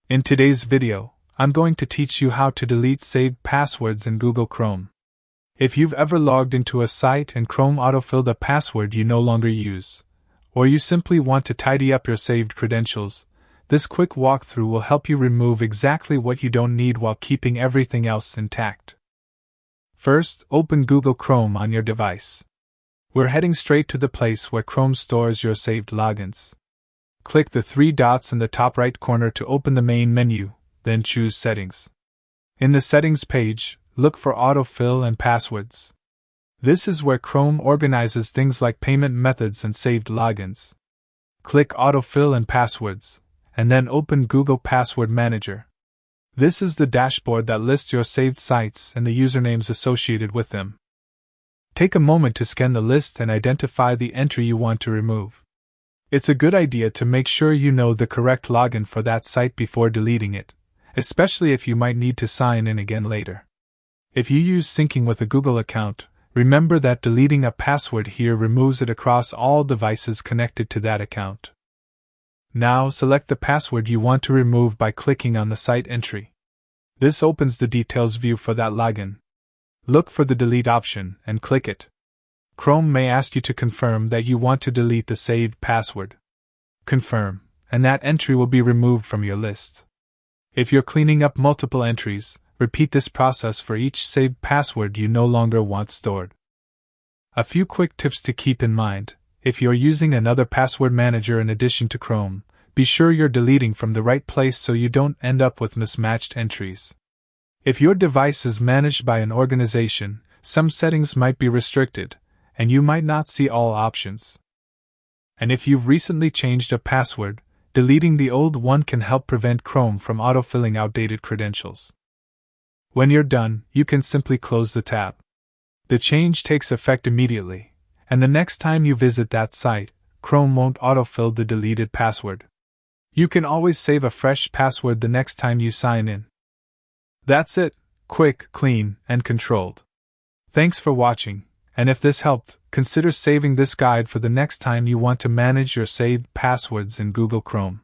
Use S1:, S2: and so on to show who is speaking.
S1: In today's video, I'm going to teach you how to delete saved passwords in Google Chrome. If you've ever logged into a site and Chrome autofilled a password you no longer use, or you simply want to tidy up your saved credentials, this quick walkthrough will help you remove exactly what you don't need while keeping everything else intact. First, open Google Chrome on your device. We're heading straight to the place where Chrome stores your saved logins. Click the three dots in the top right corner to open the main menu, then choose Settings. In the Settings page, look for Autofill and Passwords. This is where Chrome organizes things like payment methods and saved logins. Click Autofill and Passwords, and then open Google Password Manager. This is the dashboard that lists your saved sites and the usernames associated with them. Take a moment to scan the list and identify the entry you want to remove. It's a good idea to make sure you know the correct login for that site before deleting it, especially if you might need to sign in again later. If you use syncing with a Google account, remember that deleting a password here removes it across all devices connected to that account. Now select the password you want to remove by clicking on the site entry. This opens the details view for that login. Look for the delete option and click it. Chrome may ask you to confirm that you want to delete the saved password. Confirm, and that entry will be removed from your list. If you're cleaning up multiple entries, repeat this process for each saved password you no longer want stored. A few quick tips to keep in mind: if you're using another password manager in addition to Chrome, be sure you're deleting from the right place so you don't end up with mismatched entries. If your device is managed by an organization, some settings might be restricted, and you might not see all options. And if you've recently changed a password, deleting the old one can help prevent Chrome from autofilling outdated credentials. When you're done, you can simply close the tab. The change takes effect immediately, and the next time you visit that site, Chrome won't autofill the deleted password. You can always save a fresh password the next time you sign in. That's it, quick, clean, and controlled. Thanks for watching. And if this helped, consider saving this guide for the next time you want to manage your saved passwords in Google Chrome.